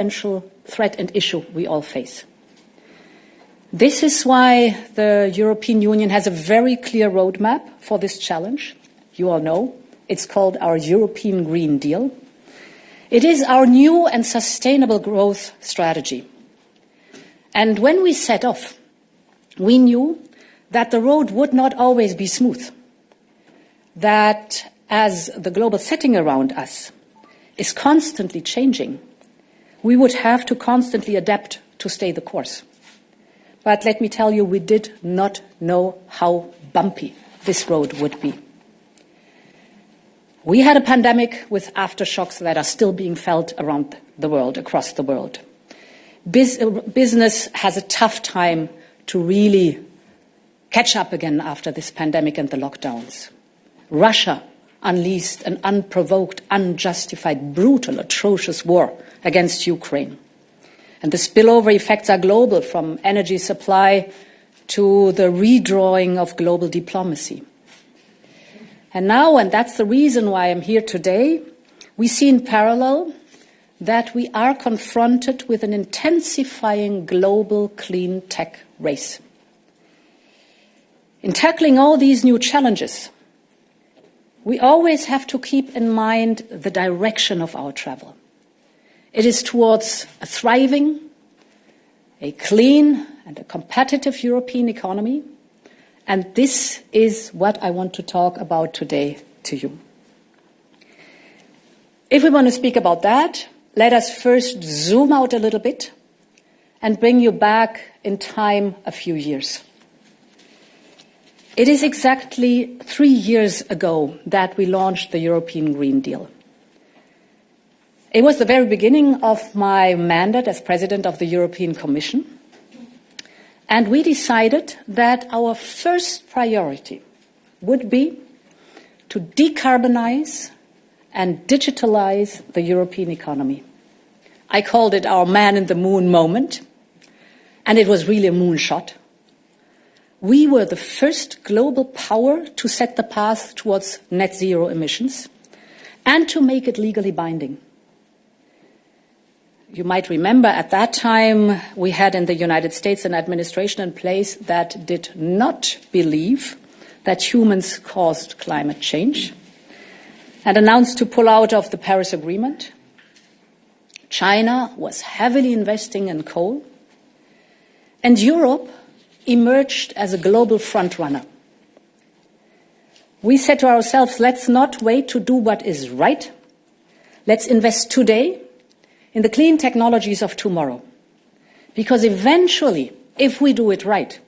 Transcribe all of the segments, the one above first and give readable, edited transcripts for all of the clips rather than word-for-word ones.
existential threat and issue we all face. This is why the European Union has a very clear roadmap for this challenge. You all know it's called our European Green Deal. It is our new and sustainable growth strategy. And when we set off, we knew that the road would not always be smooth, that as the global setting around us is constantly changing, we would have to constantly adapt to stay the course. But let me tell you, we did not know how bumpy this road would be. We had a pandemic with aftershocks that are still being felt around the world, across the world. Business has a tough time to really catch up again after this pandemic and the lockdowns. Russia unleashed an unprovoked, unjustified, brutal, atrocious war against Ukraine. And the spillover effects are global, from energy supply to the redrawing of global diplomacy. And now, and that's the reason why I'm here today, we see in parallel that we are confronted with an intensifying global clean tech race. In tackling all these new challenges, we always have to keep in mind the direction of our travel. It is towards a thriving, a clean and a competitive European economy, and this is what I want to talk about today to you. If we want to speak about that, let us first zoom out a little bit and bring you back in time a few years. It is exactly 3 years ago that we launched the European Green Deal. It was the very beginning of my mandate as President of the European Commission, and we decided that our first priority would be to decarbonize and digitalize the European economy. I called it our man in the moon moment, and it was really a moonshot. We were the first global power to set the path towards net zero emissions and to make it legally binding. You might remember at that time we had in the United States an administration in place that did not believe that humans caused climate change and announced to pull out of the Paris Agreement. China was heavily investing in coal, and Europe emerged as a global frontrunner. We said to ourselves, let's not wait to do what is right. Let's invest today in the clean technologies of tomorrow. Because eventually, if we do it right,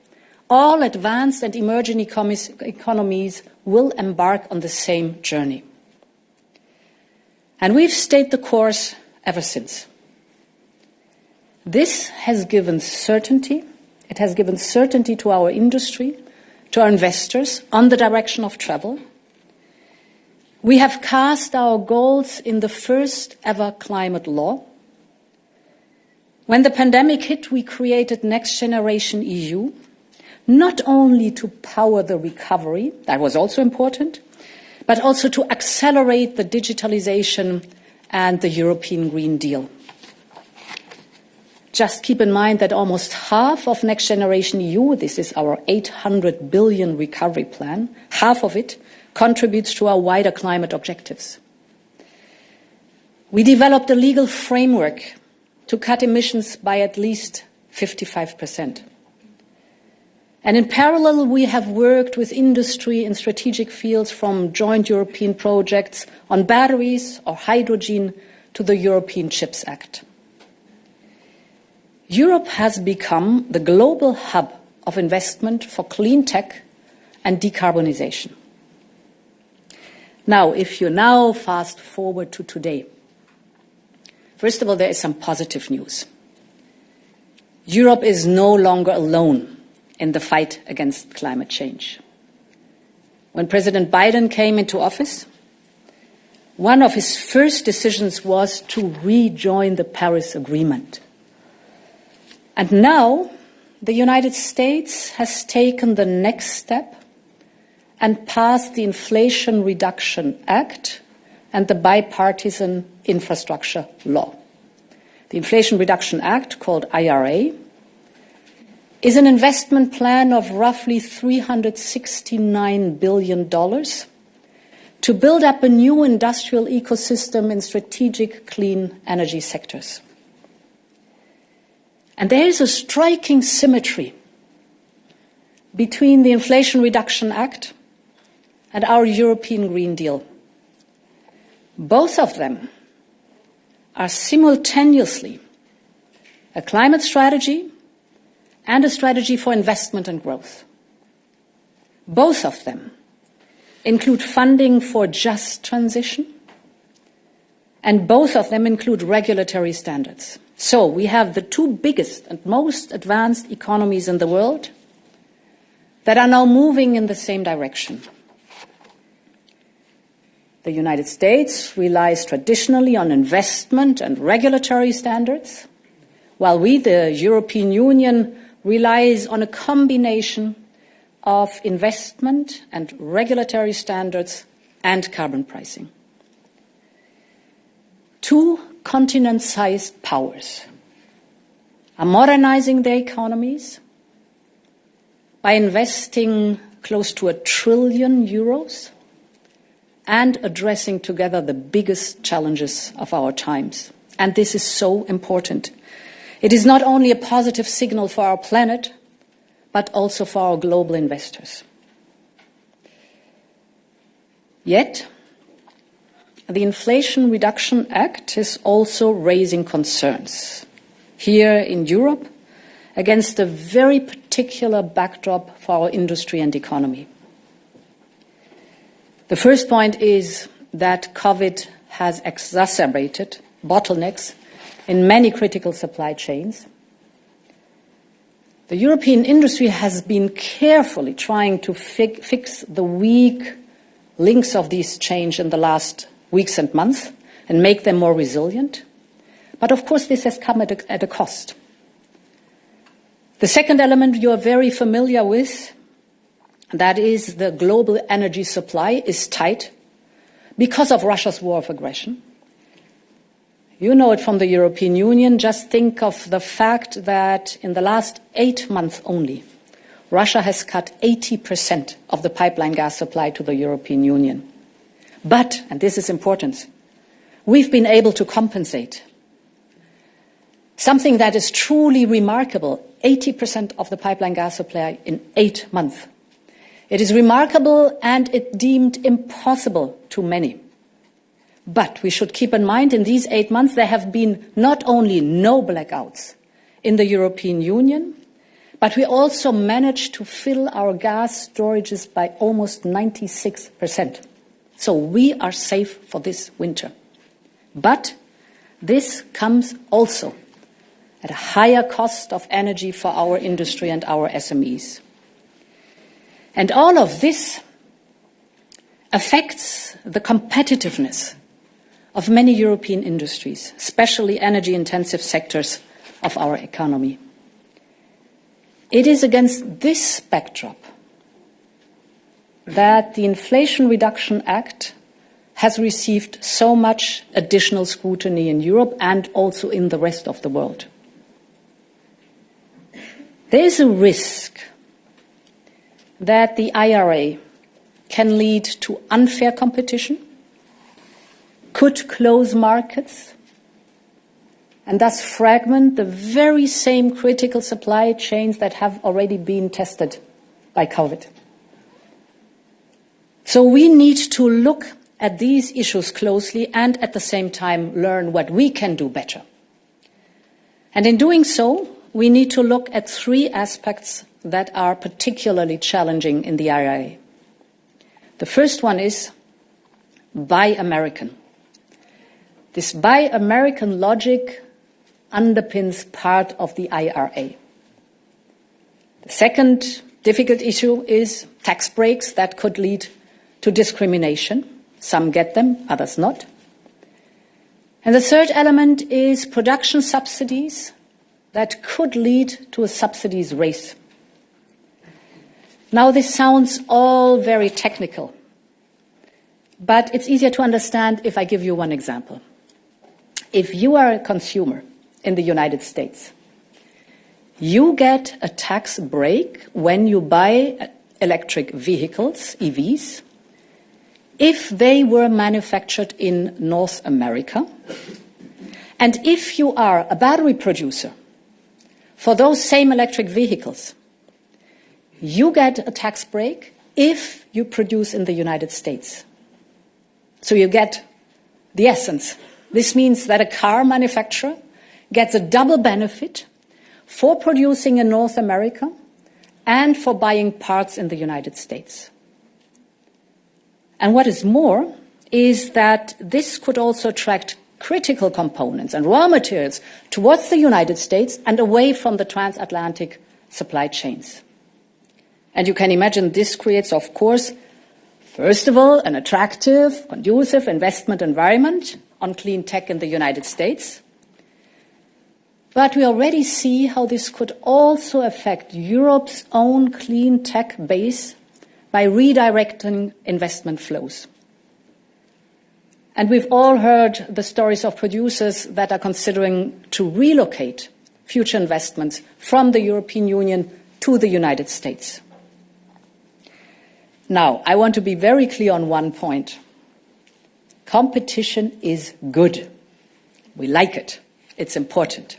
all advanced and emerging economies will embark on the same journey. And we've stayed the course ever since. This has given certainty. It has given certainty to our industry, to our investors on the direction of travel. We have cast our goals in the first ever climate law. When the pandemic hit, we created Next Generation EU, not only to power the recovery, that was also important, but also to accelerate the digitalization and the European Green Deal. Just keep in mind that almost half of Next Generation EU, this is our 800 billion recovery plan, half of it contributes to our wider climate objectives. We developed a legal framework to cut emissions by at least 55%. And in parallel, we have worked with industry in strategic fields, from joint European projects on batteries or hydrogen to the European Chips Act. Europe has become the global hub of investment for clean tech and decarbonization. Now, if you now fast forward to today, first of all, there is some positive news. Europe is no longer alone in the fight against climate change. When President Biden came into office, one of his first decisions was to rejoin the Paris Agreement. And now the United States has taken the next step and passed the Inflation Reduction Act and the bipartisan infrastructure law. The Inflation Reduction Act, called IRA, is an investment plan of roughly $369 billion to build up a new industrial ecosystem in strategic clean energy sectors. And there is a striking symmetry between the Inflation Reduction Act and our European Green Deal. Both of them are simultaneously a climate strategy and a strategy for investment and growth. Both of them include funding for just transition, and both of them include regulatory standards. So we have the two biggest and most advanced economies in the world that are now moving in the same direction. The United States relies traditionally on investment and regulatory standards, while we, the European Union, relies on a combination of investment and regulatory standards and carbon pricing. Two continent-sized powers are modernizing their economies by investing close to €1 trillion and addressing together the biggest challenges of our times. And this is so important. It is not only a positive signal for our planet, but also for our global investors. Yet, the Inflation Reduction Act is also raising concerns here in Europe against a very particular backdrop for our industry and economy. The first point is that COVID has exacerbated bottlenecks in many critical supply chains. The European industry has been carefully trying to fix the weak links of these chains in the last weeks and months and make them more resilient. But of course, this has come at a cost. The second element you are very familiar with, that is the global energy supply is tight because of Russia's war of aggression. You know it from the European Union. Just think of the fact that in the last 8 months only, Russia has cut 80% of the pipeline gas supply to the European Union. But, and this is important, we've been able to compensate. Something that is truly remarkable, 80% of the pipeline gas supply in 8 months. It is remarkable and it deemed impossible to many. But we should keep in mind in these 8 months there have been not only no blackouts in the European Union, but we also managed to fill our gas storages by almost 96%. So we are safe for this winter. But this comes also at a higher cost of energy for our industry and our SMEs. And all of this affects the competitiveness of many European industries, especially energy-intensive sectors of our economy. It is against this backdrop that the Inflation Reduction Act has received so much additional scrutiny in Europe and also in the rest of the world. There is a risk that the IRA can lead to unfair competition, could close markets, and thus fragment the very same critical supply chains that have already been tested by COVID. So we need to look at these issues closely and at the same time learn what we can do better. And in doing so, we need to look at 3 aspects that are particularly challenging in the IRA. The first one is Buy American. This Buy American logic underpins part of the IRA. The second difficult issue is tax breaks that could lead to discrimination. Some get them, others not. And the third element is production subsidies that could lead to a subsidies race. Now, this sounds all very technical, but it's easier to understand if I give you one example. If you are a consumer in the United States. You get a tax break when you buy electric vehicles, EVs, if they were manufactured in North America, and if you are a battery producer for those same electric vehicles, you get a tax break if you produce in the United States. So you get the essence. This means that a car manufacturer gets a double benefit for producing in North America and for buying parts in the United States. And what is more is that this could also attract critical components and raw materials towards the United States and away from the transatlantic supply chains. And you can imagine this creates, of course, first of all, an attractive, conducive investment environment on clean tech in the United States. But we already see how this could also affect Europe's own clean tech base by redirecting investment flows. And we've all heard the stories of producers that are considering to relocate future investments from the European Union to the United States. Now, I want to be very clear on one point. Competition is good. We like it. It's important.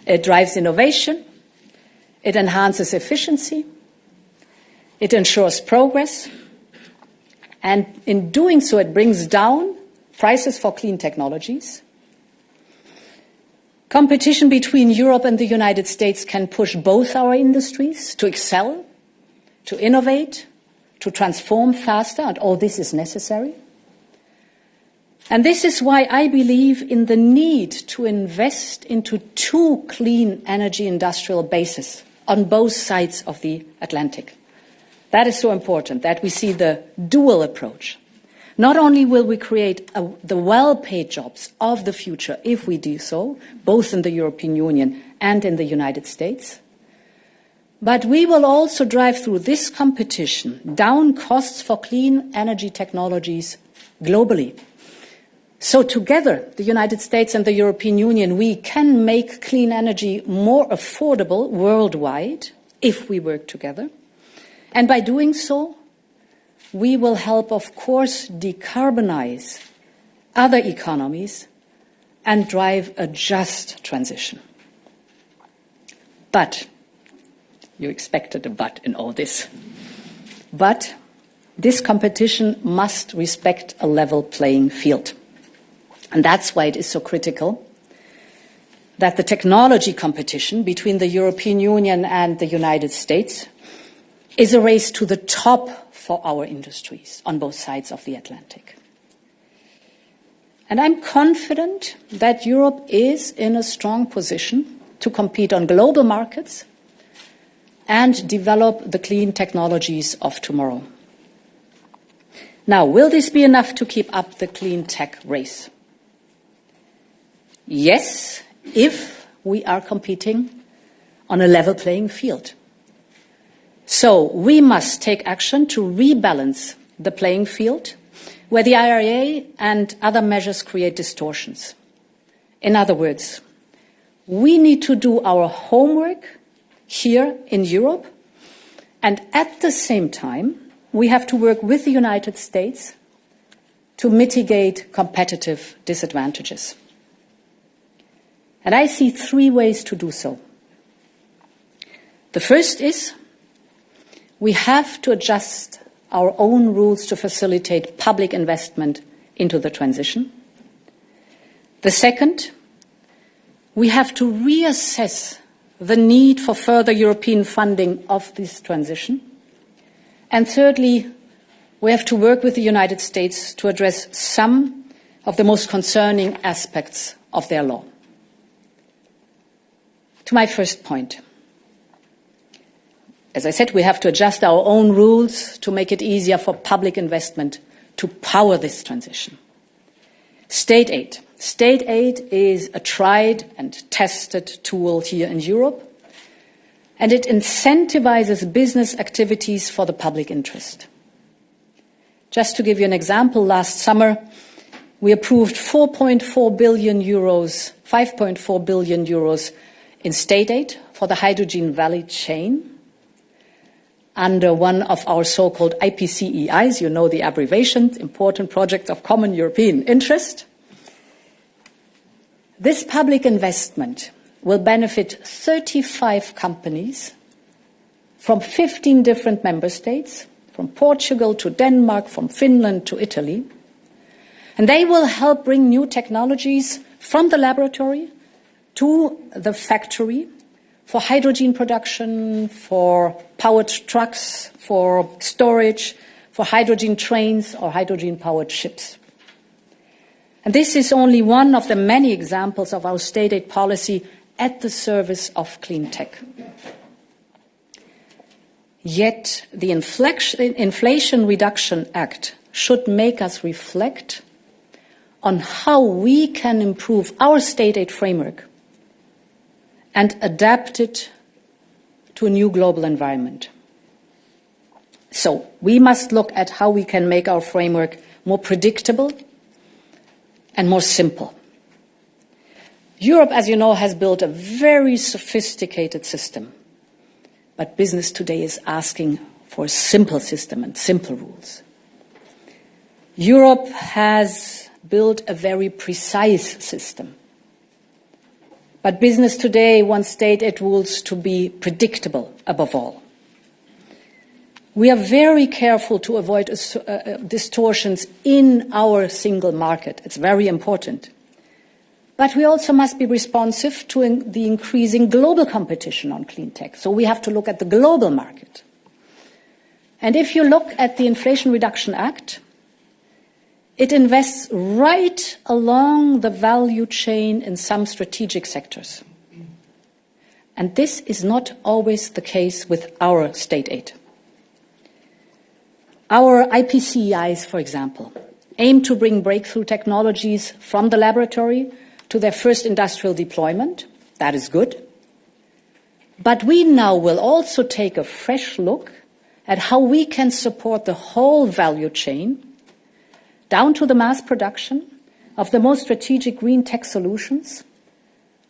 It drives innovation. It enhances efficiency. It ensures progress. And in doing so, it brings down prices for clean technologies. Competition between Europe and the United States can push both our industries to excel, to innovate, to transform faster, and all this is necessary. And this is why I believe in the need to invest into two clean energy industrial bases on both sides of the Atlantic. That is so important, that we see the dual approach. Not only will we create the well-paid jobs of the future if we do so, both in the European Union and in the United States, but we will also drive through this competition down costs for clean energy technologies globally. So together, the United States and the European Union, we can make clean energy more affordable worldwide if we work together. And by doing so, we will help, of course, decarbonize other economies and drive a just transition. But, you expected a but in all this, but this competition must respect a level playing field. And that's why it is so critical that the technology competition between the European Union and the United States is a race to the top for our industries on both sides of the Atlantic. And I'm confident that Europe is in a strong position to compete on global markets and develop the clean technologies of tomorrow. Now, will this be enough to keep up the clean tech race? Yes, if we are competing on a level playing field. So we must take action to rebalance the playing field where the IRA and other measures create distortions. In other words, we need to do our homework here in Europe, and at the same time, we have to work with the United States to mitigate competitive disadvantages. And I see three ways to do so. The first is we have to adjust our own rules to facilitate public investment into the transition. The second, we have to reassess the need for further European funding of this transition. And thirdly, we have to work with the United States to address some of the most concerning aspects of their law. To my first point, as I said, we have to adjust our own rules to make it easier for public investment to power this transition. State aid. State aid is a tried and tested tool here in Europe, and it incentivizes business activities for the public interest. Just to give you an example, last summer, We approved 4.4 billion euros, 5.4 billion euros in state aid for the hydrogen value chain under one of our so-called IPCEIs, you know the abbreviation, Important Projects of Common European Interest. This public investment will benefit 35 companies from 15 different member states, from Portugal to Denmark, from Finland to Italy. And they will help bring new technologies from the laboratory to the factory for hydrogen production, for powered trucks, for storage, for hydrogen trains or hydrogen-powered ships. And this is only one of the many examples of our state aid policy at the service of clean tech. Yet the Inflation Reduction Act should make us reflect on how we can improve our state aid framework and adapt it to a new global environment. So we must look at how we can make our framework more predictable and more simple. Europe, as you know, has built a very sophisticated system, but business today is asking for a simple system and simple rules. Europe has built a very precise system, but business today wants state aid rules to be predictable above all. We are very careful to avoid distortions in our single market. It's very important. But we also must be responsive to the increasing global competition on clean tech. So we have to look at the global market. And if you look at the Inflation Reduction Act, it invests right along the value chain in some strategic sectors. And this is not always the case with our state aid. Our IPCEIs, for example, aim to bring breakthrough technologies from the laboratory to their first industrial deployment. That is good. But we now will also take a fresh look at how we can support the whole value chain down to the mass production of the most strategic green tech solutions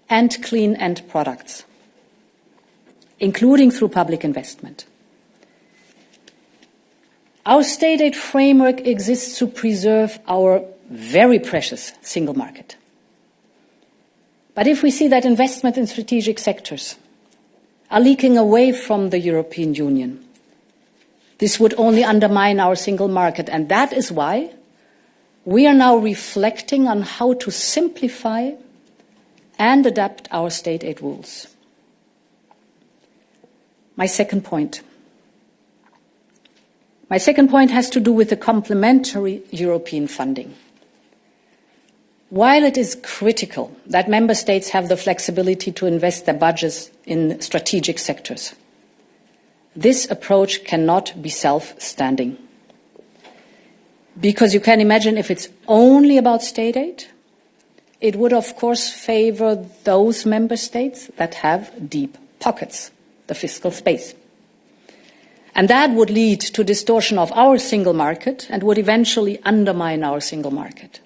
and clean end products, including through public investment. Our state aid framework exists to preserve our very precious single market. But if we see that investment in strategic sectors are leaking away from the European Union, this would only undermine our single market. And that is why we are now reflecting on how to simplify and adapt our state aid rules. My second point has to do with the complementary European funding. While it is critical that member states have the flexibility to invest their budgets in strategic sectors, this approach cannot be self-standing. Because you can imagine if it's only about state aid, it would of course favor those member states that have deep pockets, the fiscal space. And that would lead to distortion of our single market and would eventually undermine our single market.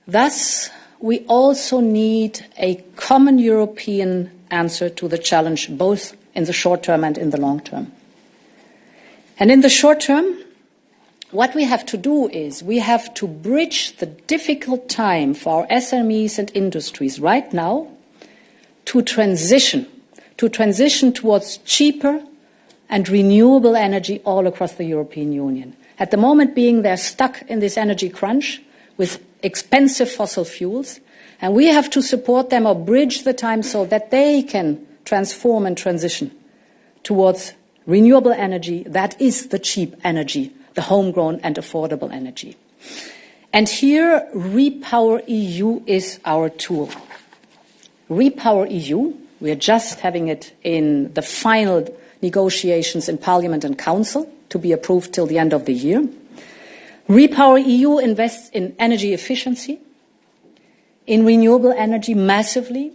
Thus, we also need a common European answer to the challenge, both in the short term and in the long term. And in the short term, what we have to do is we have to bridge the difficult time for our SMEs and industries right now to transition towards cheaper and renewable energy all across the European Union. At the moment being, they're stuck in this energy crunch with expensive fossil fuels, and we have to support them or bridge the time so that they can transform and transition towards renewable energy that is the cheap energy, the homegrown and affordable energy. And here, Repower EU is our tool. Repower EU, we are just having it in the final negotiations in Parliament and Council to be approved till the end of the year. Repower EU invests in energy efficiency, in renewable energy massively,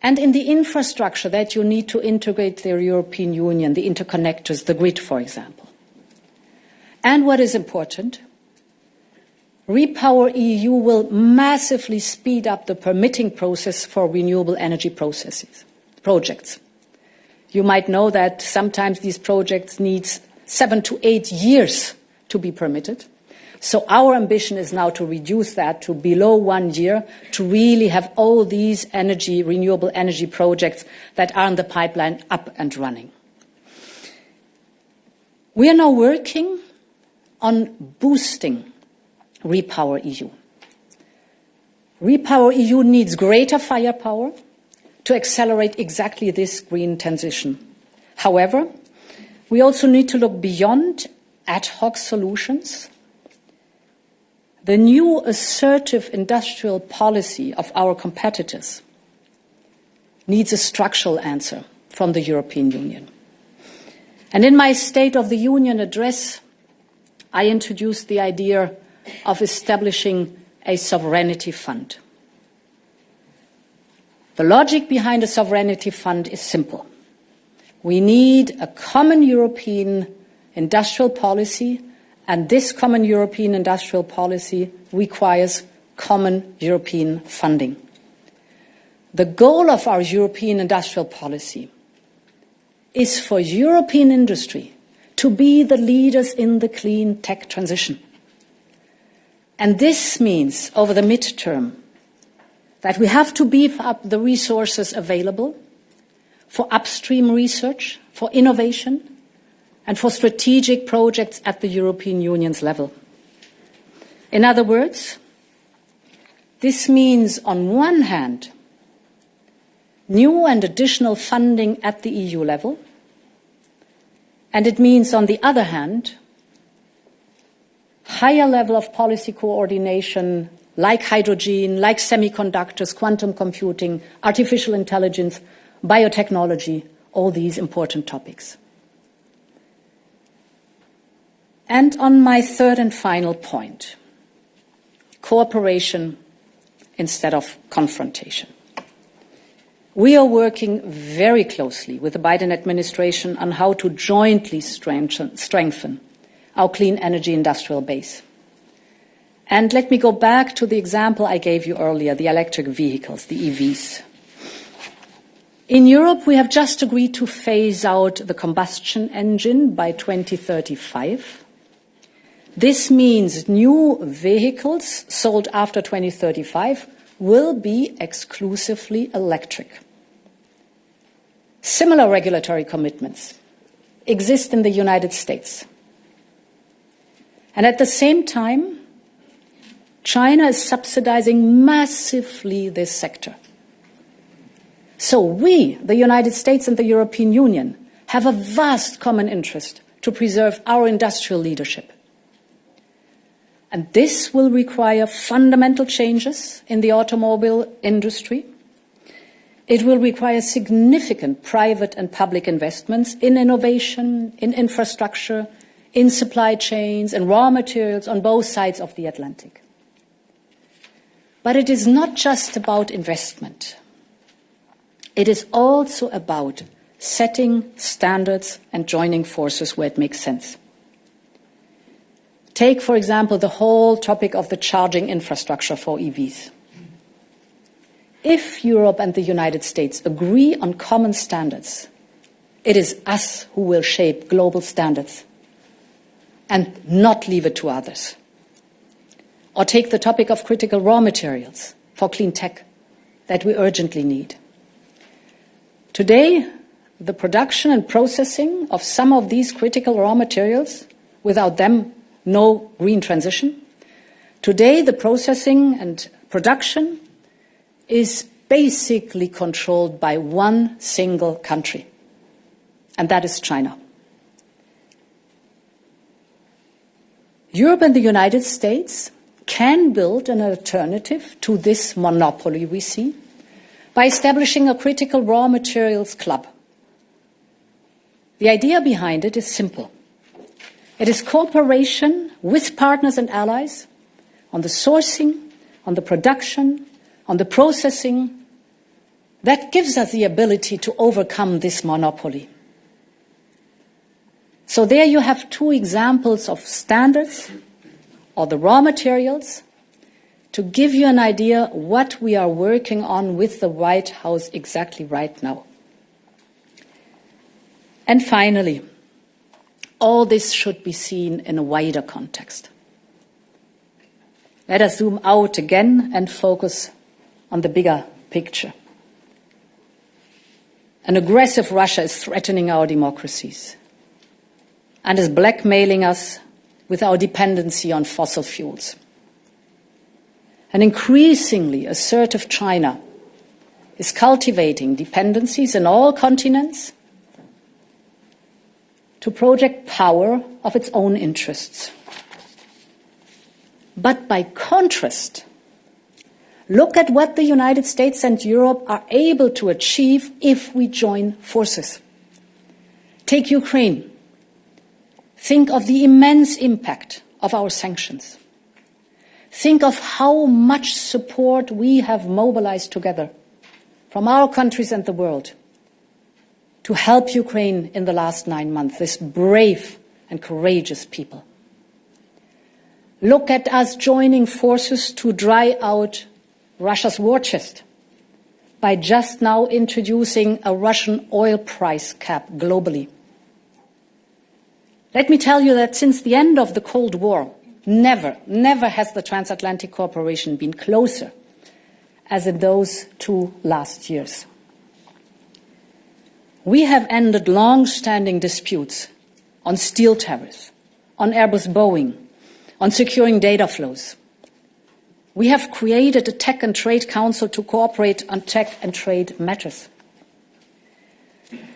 and in the infrastructure that you need to integrate the European Union, the interconnectors, the grid, for example. And what is important, Repower EU will massively speed up the permitting process for renewable energy projects. You might know that sometimes these projects need 7 to 8 years to be permitted. So our ambition is now to reduce that to below 1 year, to really have all these renewable energy projects that are in the pipeline up and running. We are now working on boosting Repower EU. Repower EU needs greater firepower to accelerate exactly this green transition. However, we also need to look beyond ad hoc solutions. The new assertive industrial policy of our competitors needs a structural answer from the European Union. And in my State of the Union address, I introduced the idea of establishing a sovereignty fund. The logic behind a sovereignty fund is simple. We need a common European industrial policy, and this common European industrial policy requires common European funding. The goal of our European industrial policy is for European industry to be the leaders in the clean tech transition. And this means, over the midterm, that we have to beef up the resources available for upstream research, for innovation, and for strategic projects at the European Union's level. In other words, this means, on one hand, new and additional funding at the EU level, and it means, on the other hand, higher level of policy coordination like hydrogen, like semiconductors, quantum computing, artificial intelligence, biotechnology, all these important topics. And on my third and final point, cooperation instead of confrontation. We are working very closely with the Biden administration on how to jointly strengthen our clean energy industrial base. And let me go back to the example I gave you earlier, the electric vehicles, the EVs. In Europe, we have just agreed to phase out the combustion engine by 2035. This means new vehicles sold after 2035 will be exclusively electric. Similar regulatory commitments exist in the United States. And at the same time, China is subsidizing massively this sector. So we, the United States and the European Union, have a vast common interest to preserve our industrial leadership. And this will require fundamental changes in the automobile industry. It will require significant private and public investments in innovation, in infrastructure, in supply chains and raw materials on both sides of the Atlantic. But it is not just about investment. It is also about setting standards and joining forces where it makes sense. Take, for example, the whole topic of the charging infrastructure for EVs. If Europe and the United States agree on common standards, it is us who will shape global standards and not leave it to others. Or take the topic of critical raw materials for clean tech that we urgently need. Today, the production and processing of some of these critical raw materials, without them, no green transition. Today, the processing and production is basically controlled by one single country, and that is China. Europe and the United States can build an alternative to this monopoly we see by establishing a critical raw materials club. The idea behind it is simple. It is cooperation with partners and allies on the sourcing, on the production, on the processing that gives us the ability to overcome this monopoly. So there you have two examples of standards, or the raw materials, to give you an idea what we are working on with the White House exactly right now. And finally, all this should be seen in a wider context. Let us zoom out again and focus on the bigger picture. An aggressive Russia is threatening our democracies and is blackmailing us with our dependency on fossil fuels. An increasingly assertive China is cultivating dependencies in all continents to project power of its own interests. But by contrast, look at what the United States and Europe are able to achieve if we join forces. Take Ukraine. Think of the immense impact of our sanctions. Think of how much support we have mobilized together from our countries and the world to help Ukraine in the last 9 months, this brave and courageous people. Look at us joining forces to dry out Russia's war chest by just now introducing a Russian oil price cap globally. Let me tell you that since the end of the Cold War, never has the transatlantic cooperation been closer as in those 2 last years. We have ended long-standing disputes on steel tariffs, on Airbus Boeing, on securing data flows. We have created a Tech and Trade Council to cooperate on tech and trade matters.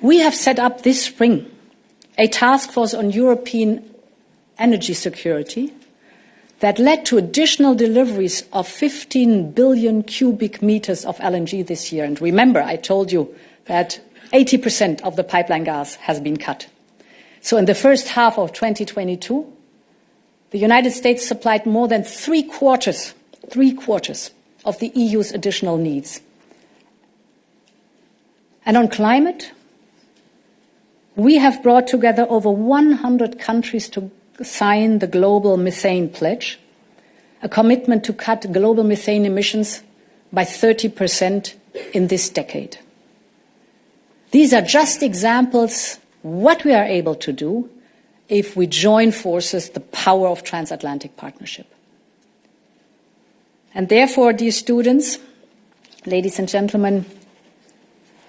We have set up this spring a task force on European energy security that led to additional deliveries of 15 billion cubic meters of LNG this year. And remember, I told you that 80% of the pipeline gas has been cut. So in the first half of 2022, the United States supplied more than three quarters of the EU's additional needs. And on climate, we have brought together over 100 countries to sign the Global Methane Pledge, a commitment to cut global methane emissions by 30% in this decade. These are just examples what we are able to do if we join forces, the power of transatlantic partnership. And therefore, dear students, ladies and gentlemen,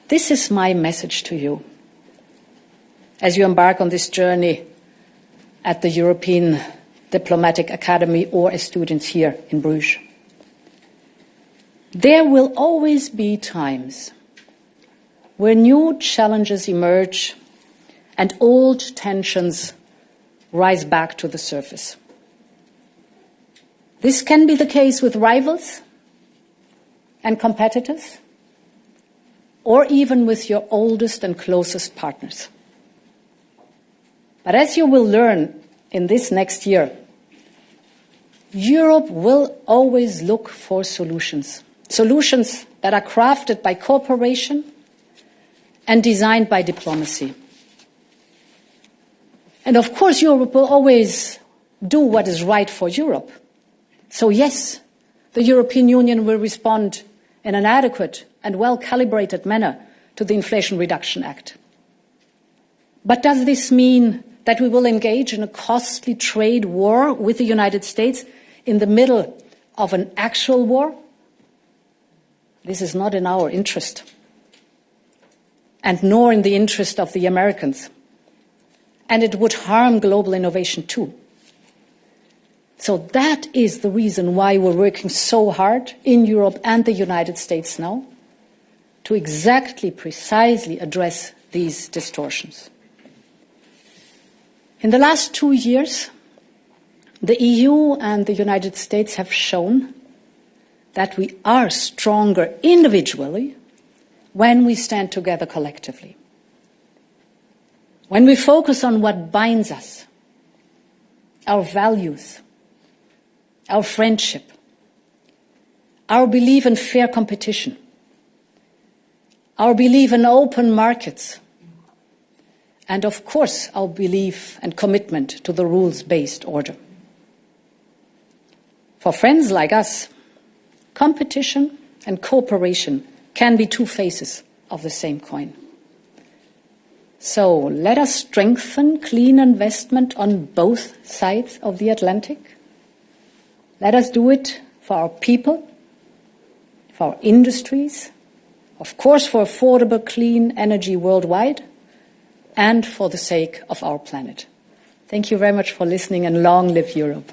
this is my message to you as you embark on this journey at the European Diplomatic Academy or as students here in Bruges. There will always be times where new challenges emerge and old tensions rise back to the surface. This can be the case with rivals and competitors, or even with your oldest and closest partners. But as you will learn in this next year, Europe will always look for solutions that are crafted by cooperation and designed by diplomacy. And of course, Europe will always do what is right for Europe. So yes, the European Union will respond in an adequate and well-calibrated manner to the Inflation Reduction Act. But does this mean that we will engage in a costly trade war with the United States in the middle of an actual war? This is not in our interest, and nor in the interest of the Americans. And it would harm global innovation too. So that is the reason why we're working so hard in Europe and the United States now to precisely address these distortions. In the last 2 years, the EU and the United States have shown that we are stronger individually when we stand together collectively. When we focus on what binds us, our values, our friendship, our belief in fair competition, our belief in open markets, and of course our belief and commitment to the rules-based order. For friends like us, competition and cooperation can be two faces of the same coin. So let us strengthen clean investment on both sides of the Atlantic. Let us do it for our people, for our industries, of course for affordable clean energy worldwide, and for the sake of our planet. Thank you very much for listening, and long live Europe.